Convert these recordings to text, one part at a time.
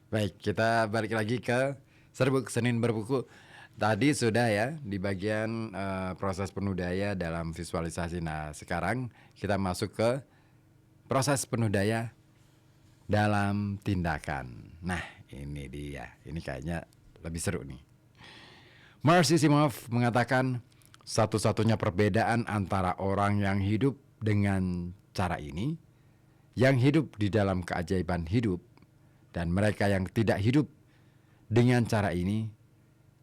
Baik, kita balik lagi ke Serbuk Senin Berbuku. Tadi sudah ya di bagian proses penuh daya dalam visualisasi. Nah, sekarang kita masuk ke proses penuh daya dalam tindakan. Nah, ini dia. Ini kayaknya lebih seru nih. Marcy Simov mengatakan satu-satunya perbedaan antara orang yang hidup dengan cara ini, yang hidup di dalam keajaiban hidup, dan mereka yang tidak hidup dengan cara ini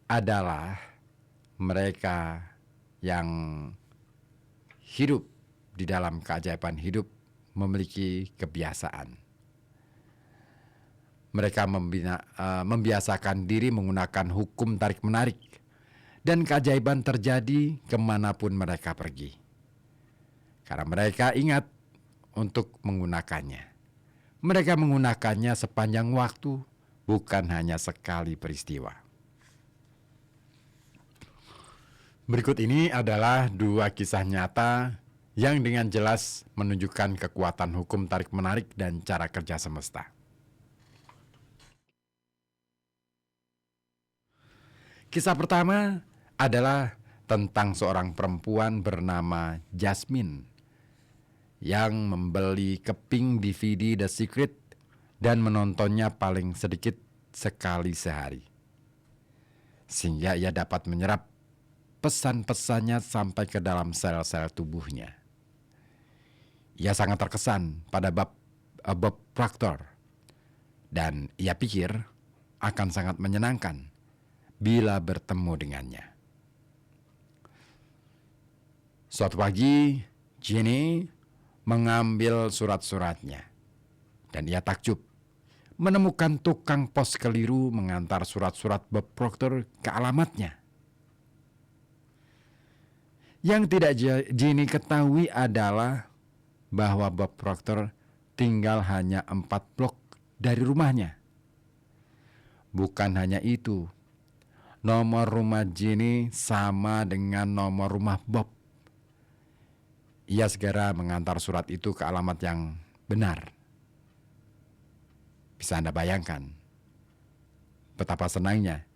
adalah mereka yang hidup di dalam keajaiban hidup memiliki kebiasaan. Mereka membiasakan diri menggunakan hukum tarik-menarik, dan keajaiban terjadi kemanapun mereka pergi. Karena mereka ingat untuk menggunakannya. Mereka menggunakannya sepanjang waktu, bukan hanya sekali peristiwa. Berikut ini adalah dua kisah nyata yang dengan jelas menunjukkan kekuatan hukum tarik-menarik dan cara kerja semesta. Kisah pertama adalah tentang seorang perempuan bernama Jasmine yang membeli keping DVD The Secret dan menontonnya paling sedikit sekali sehari. Sehingga ia dapat menyerap pesan-pesannya sampai ke dalam sel-sel tubuhnya. Ia sangat terkesan pada Bob Proctor dan ia pikir akan sangat menyenangkan bila bertemu dengannya. Suatu pagi, Jenny mengambil surat-suratnya dan ia takjub menemukan tukang pos keliru mengantar surat-surat Bob Proctor ke alamatnya. Yang tidak Jenny ketahui adalah bahwa Bob Proctor tinggal hanya 4 blok dari rumahnya. Bukan hanya itu, nomor rumah Jenny sama dengan nomor rumah Bob. Ia segera mengantar surat itu ke alamat yang benar. Bisa Anda bayangkan betapa senangnya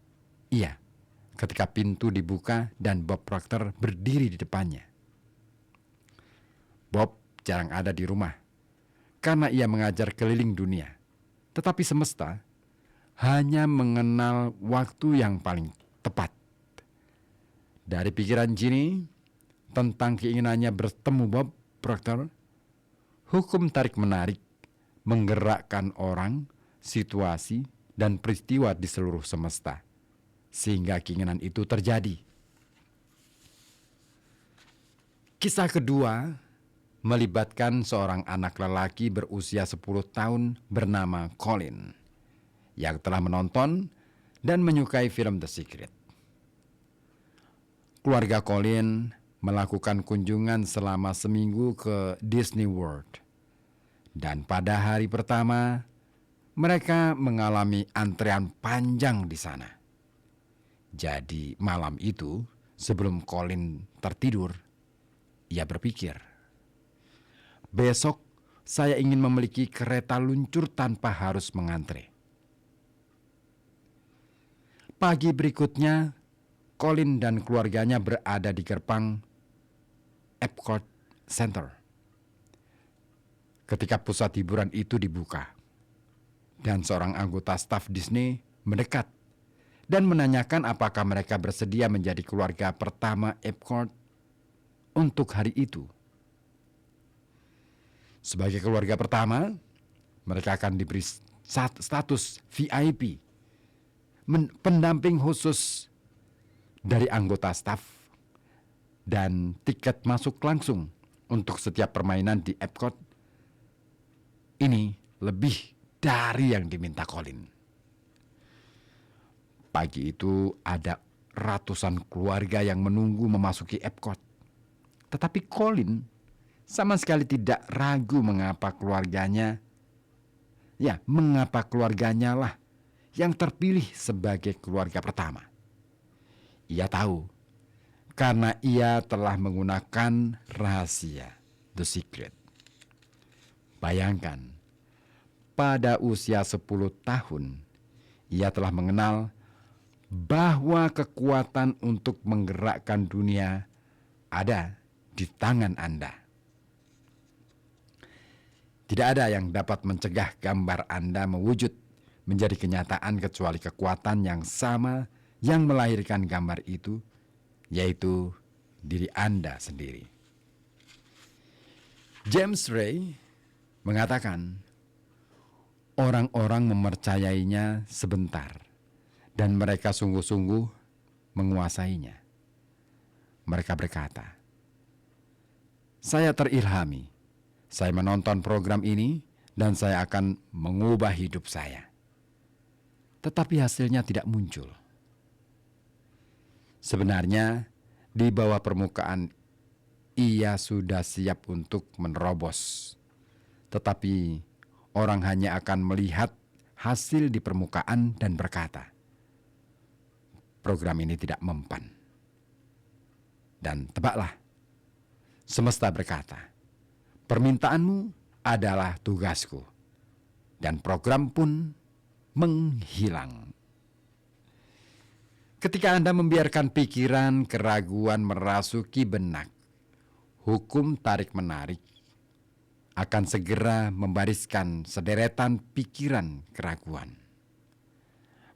ia ketika pintu dibuka dan Bob Proctor berdiri di depannya. Bob jarang ada di rumah karena ia mengajar keliling dunia. Tetapi semesta hanya mengenal waktu yang paling tepat. Dari pikiran Jenny tentang keinginannya bertemu Bob Proctor, hukum tarik-menarik menggerakkan orang, situasi, dan peristiwa di seluruh semesta, sehingga keinginan itu terjadi. Kisah kedua melibatkan seorang anak lelaki berusia 10 tahun bernama Colin, yang telah menonton dan menyukai film The Secret. Keluarga Colin melakukan kunjungan selama seminggu ke Disney World. Dan pada hari pertama, mereka mengalami antrean panjang di sana. Jadi malam itu, sebelum Colin tertidur, ia berpikir, besok saya ingin memiliki kereta luncur tanpa harus mengantre. Pagi berikutnya, Colin dan keluarganya berada di gerbang Epcot Center ketika pusat hiburan itu dibuka, dan seorang anggota staf Disney mendekat dan menanyakan apakah mereka bersedia menjadi keluarga pertama Epcot untuk hari itu. Sebagai keluarga pertama, mereka akan diberi status VIP, pendamping khusus dari anggota staf, dan tiket masuk langsung untuk setiap permainan di Epcot. Ini lebih dari yang diminta Colin. Pagi itu ada ratusan keluarga yang menunggu memasuki Epcot. Tetapi Colin sama sekali tidak ragu mengapa keluarganya lah yang terpilih sebagai keluarga pertama. Ia tahu karena ia telah menggunakan rahasia The Secret. Bayangkan, pada usia 10 tahun, Ia telah mengenal bahwa kekuatan untuk menggerakkan dunia ada di tangan Anda. Tidak ada yang dapat mencegah gambar Anda mewujud menjadi kenyataan kecuali kekuatan yang sama yang melahirkan gambar itu, yaitu diri Anda sendiri. James Ray mengatakan, orang-orang mempercayainya sebentar dan mereka sungguh-sungguh menguasainya. Mereka berkata, "Saya terilhami. Saya menonton program ini dan saya akan mengubah hidup saya." Tetapi hasilnya tidak muncul. Sebenarnya, di bawah permukaan ia sudah siap untuk menerobos. Tetapi orang hanya akan melihat hasil di permukaan dan berkata, "Program ini tidak mempan." Dan tebaklah, semesta berkata, "Permintaanmu adalah tugasku." Dan program pun menghilang. Ketika Anda membiarkan pikiran keraguan merasuki benak, hukum tarik-menarik akan segera membariskan sederetan pikiran keraguan.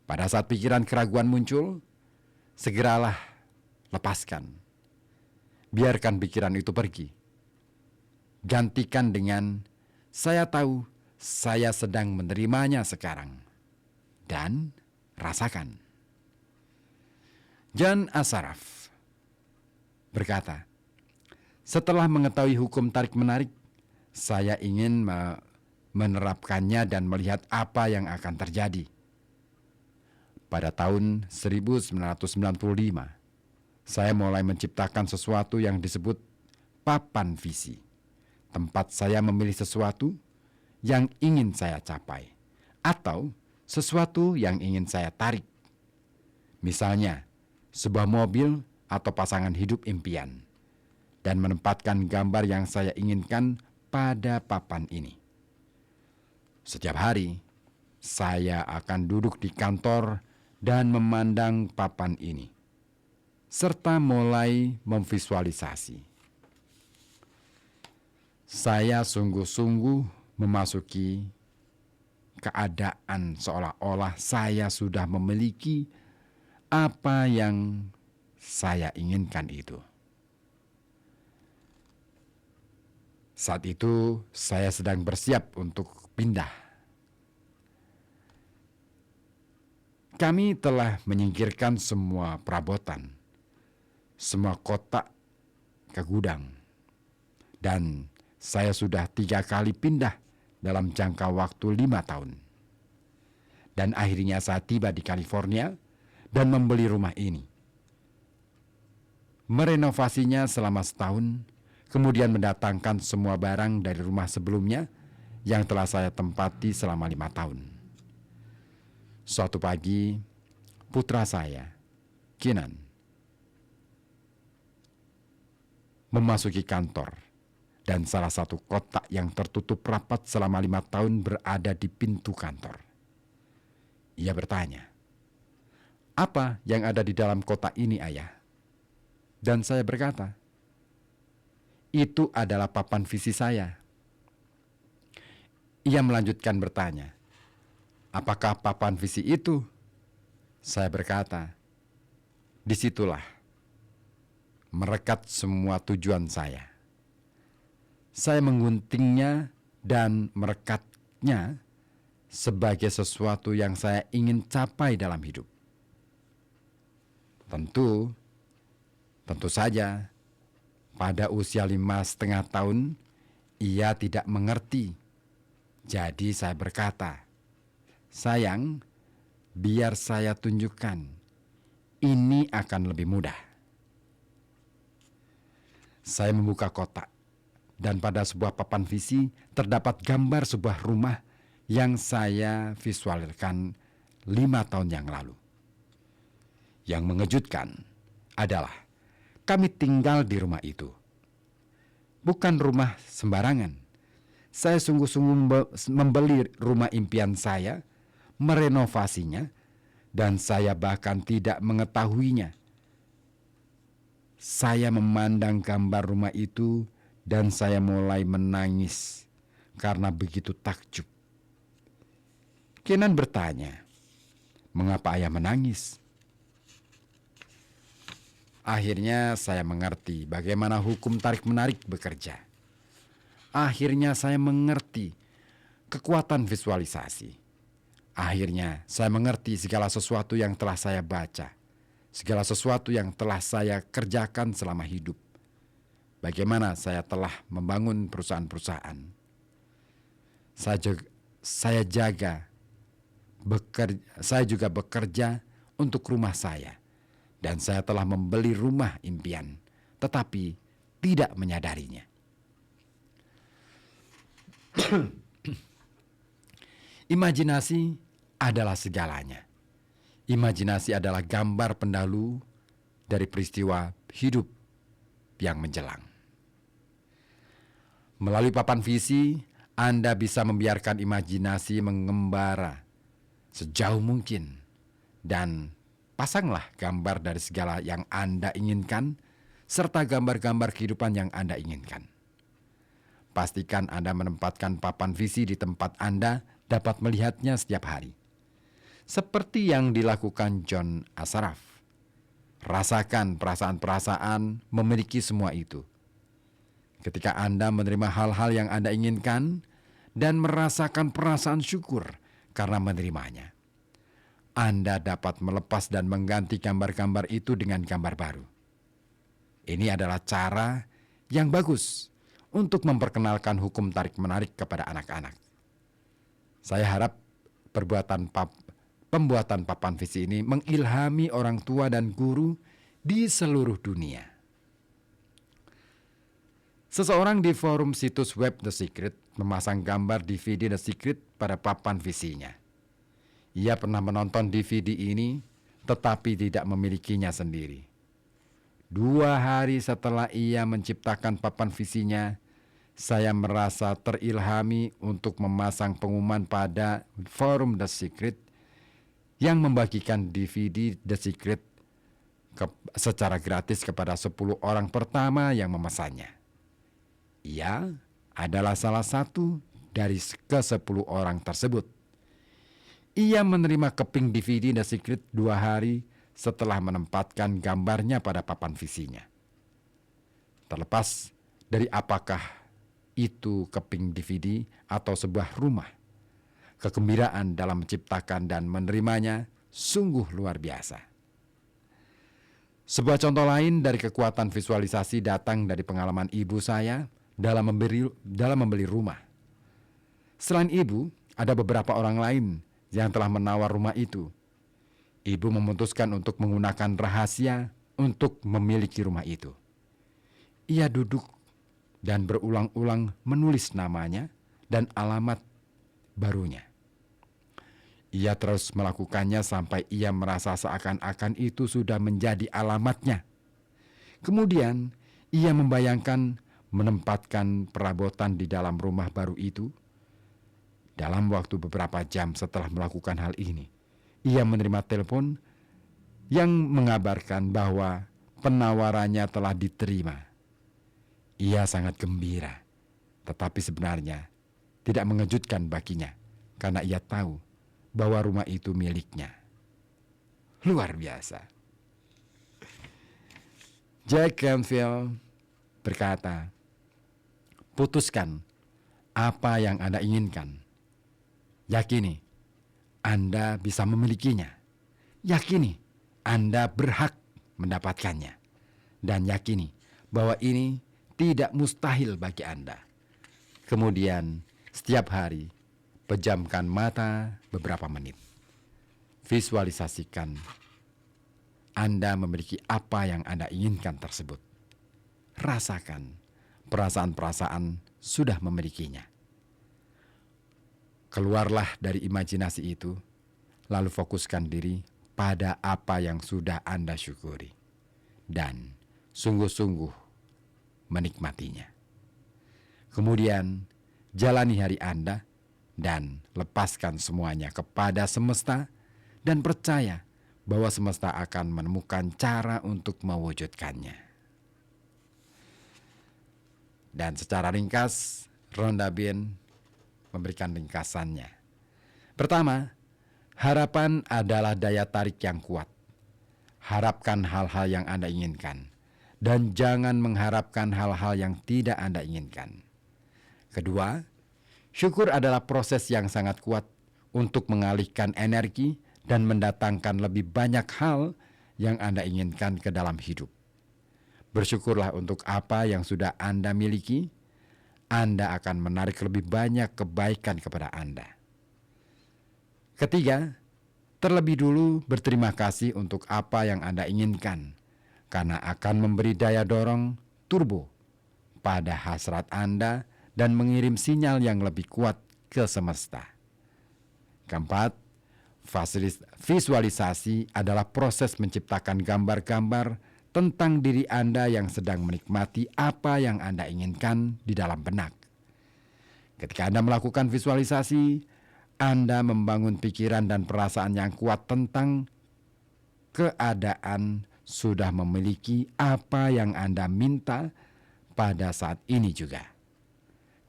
Pada saat pikiran keraguan muncul, segeralah lepaskan. Biarkan pikiran itu pergi. Gantikan dengan, "Saya tahu saya sedang menerimanya sekarang." Dan rasakan. John Assaraf berkata, "Setelah mengetahui hukum tarik-menarik, saya ingin menerapkannya dan melihat apa yang akan terjadi." Pada tahun 1995, saya mulai menciptakan sesuatu yang disebut papan visi. Tempat saya memilih sesuatu yang ingin saya capai, atau sesuatu yang ingin saya tarik. Misalnya, sebuah mobil atau pasangan hidup impian, dan menempatkan gambar yang saya inginkan pada papan ini. Setiap hari, saya akan duduk di kantor dan memandang papan ini, serta mulai memvisualisasi. Saya sungguh-sungguh memasuki keadaan seolah-olah saya sudah memiliki apa yang saya inginkan itu. Saat itu saya sedang bersiap untuk pindah. Kami telah menyingkirkan semua perabotan, semua kotak ke gudang, dan saya sudah 3 kali pindah dalam jangka waktu 5 tahun. Dan akhirnya saya tiba di California dan membeli rumah ini. Merenovasinya selama setahun, kemudian mendatangkan semua barang dari rumah sebelumnya yang telah saya tempati selama 5 tahun. Suatu pagi, putra saya, Kinan, memasuki kantor, dan salah satu kotak yang tertutup rapat selama 5 tahun berada di pintu kantor. Ia bertanya, "Apa yang ada di dalam kotak ini, Ayah?" Dan saya berkata, "Itu adalah papan visi saya." Ia melanjutkan bertanya, "Apakah papan visi itu?" Saya berkata, "Disitulah merekat semua tujuan saya." Saya mengguntingnya dan merekatnya sebagai sesuatu yang saya ingin capai dalam hidup. Tentu saja, pada usia 5,5 tahun, ia tidak mengerti. Jadi saya berkata, "Sayang, biar saya tunjukkan. Ini akan lebih mudah." Saya membuka kotak, dan pada sebuah papan visi terdapat gambar sebuah rumah yang saya visualkan 5 tahun yang lalu. Yang mengejutkan adalah kami tinggal di rumah itu. Bukan rumah sembarangan. Saya sungguh-sungguh membeli rumah impian saya, merenovasinya, dan saya bahkan tidak mengetahuinya. Saya memandang gambar rumah itu dan saya mulai menangis karena begitu takjub. Kenan bertanya, "Mengapa ayah menangis?" Akhirnya saya mengerti bagaimana hukum tarik-menarik bekerja. Akhirnya saya mengerti kekuatan visualisasi. Akhirnya saya mengerti segala sesuatu yang telah saya baca, segala sesuatu yang telah saya kerjakan selama hidup. Bagaimana saya telah membangun perusahaan-perusahaan. Saya juga bekerja untuk rumah saya. Dan saya telah membeli rumah impian, tetapi tidak menyadarinya. Imajinasi adalah segalanya. Imajinasi adalah gambar pendahulu dari peristiwa hidup yang menjelang. Melalui papan visi, Anda bisa membiarkan imajinasi mengembara sejauh mungkin dan pasanglah gambar dari segala yang Anda inginkan serta gambar-gambar kehidupan yang Anda inginkan. Pastikan Anda menempatkan papan visi di tempat Anda dapat melihatnya setiap hari. Seperti yang dilakukan John Assaraf. Rasakan perasaan-perasaan memiliki semua itu. Ketika Anda menerima hal-hal yang Anda inginkan dan merasakan perasaan syukur karena menerimanya, Anda dapat melepas dan mengganti gambar-gambar itu dengan gambar baru. Ini adalah cara yang bagus untuk memperkenalkan hukum tarik-menarik kepada anak-anak. Saya harap pembuatan papan visi ini mengilhami orang tua dan guru di seluruh dunia. Seseorang di forum situs web The Secret memasang gambar DVD The Secret pada papan visinya. Ia pernah menonton DVD ini, tetapi tidak memilikinya sendiri. 2 hari setelah ia menciptakan papan visinya, saya merasa terilhami untuk memasang pengumuman pada forum The Secret yang membagikan DVD The Secret secara gratis kepada 10 orang pertama yang memesannya. Ia adalah salah satu dari ke-10 orang tersebut. Ia menerima keping DVD The Secret 2 hari setelah menempatkan gambarnya pada papan visinya. Terlepas dari apakah itu keping DVD atau sebuah rumah, kegembiraan dalam menciptakan dan menerimanya sungguh luar biasa. Sebuah contoh lain dari kekuatan visualisasi datang dari pengalaman ibu saya dalam membeli rumah. Selain ibu, ada beberapa orang lain yang telah menawar rumah itu. Ibu memutuskan untuk menggunakan rahasia untuk memiliki rumah itu. Ia duduk dan berulang-ulang menulis namanya dan alamat barunya. Ia terus melakukannya sampai ia merasa seakan-akan itu sudah menjadi alamatnya. Kemudian ia membayangkan menempatkan perabotan di dalam rumah baru itu. Dalam waktu beberapa jam setelah melakukan hal ini, ia menerima telepon yang mengabarkan bahwa penawarannya telah diterima. Ia sangat gembira, tetapi sebenarnya tidak mengejutkan baginya karena ia tahu bahwa rumah itu miliknya. Luar biasa. Jack Canfield berkata, putuskan apa yang Anda inginkan. Yakini Anda bisa memilikinya. Yakini Anda berhak mendapatkannya. Dan yakini bahwa ini tidak mustahil bagi Anda. Kemudian setiap hari pejamkan mata beberapa menit. Visualisasikan Anda memiliki apa yang Anda inginkan tersebut. Rasakan perasaan-perasaan sudah memilikinya. Keluarlah dari imajinasi itu, lalu fokuskan diri pada apa yang sudah Anda syukuri. Dan sungguh-sungguh menikmatinya. Kemudian jalani hari Anda dan lepaskan semuanya kepada semesta dan percaya bahwa semesta akan menemukan cara untuk mewujudkannya. Dan secara ringkas, Rondabien memberikan ringkasannya. Pertama, harapan adalah daya tarik yang kuat. Harapkan hal-hal yang Anda inginkan, dan jangan mengharapkan hal-hal yang tidak Anda inginkan. Kedua, syukur adalah proses yang sangat kuat untuk mengalihkan energi dan mendatangkan lebih banyak hal yang Anda inginkan ke dalam hidup. Bersyukurlah untuk apa yang sudah Anda miliki. Anda akan menarik lebih banyak kebaikan kepada Anda. Ketiga, terlebih dulu berterima kasih untuk apa yang Anda inginkan, karena akan memberi daya dorong turbo pada hasrat Anda dan mengirim sinyal yang lebih kuat ke semesta. Keempat, visualisasi adalah proses menciptakan gambar-gambar tentang diri Anda yang sedang menikmati apa yang Anda inginkan di dalam benak. Ketika Anda melakukan visualisasi, Anda membangun pikiran dan perasaan yang kuat tentang keadaan sudah memiliki apa yang Anda minta pada saat ini juga.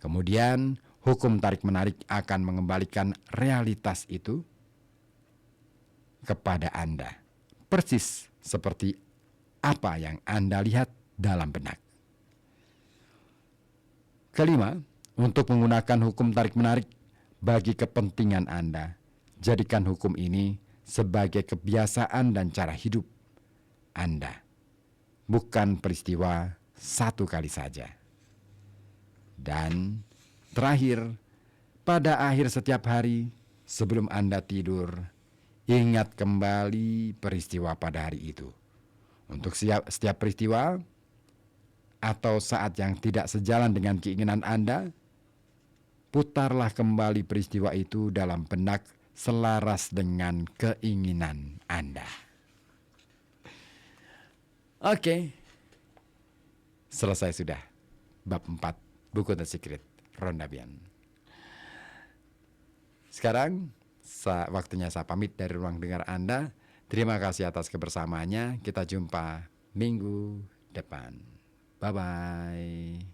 Kemudian, hukum tarik-menarik akan mengembalikan realitas itu kepada Anda, persis seperti apa yang Anda lihat dalam benak. Kelima, untuk menggunakan hukum tarik-menarik bagi kepentingan Anda, jadikan hukum ini sebagai kebiasaan dan cara hidup Anda, bukan peristiwa satu kali saja. Dan terakhir, pada akhir setiap hari sebelum Anda tidur, ingat kembali peristiwa pada hari itu. Untuk setiap peristiwa atau saat yang tidak sejalan dengan keinginan Anda, putarlah kembali peristiwa itu dalam benak selaras dengan keinginan Anda. Oke, selesai sudah bab 4 buku The Secret, Rondabien. Sekarang waktunya saya pamit dari ruang dengar Anda. Terima kasih atas kebersamaannya. Kita jumpa minggu depan. Bye-bye.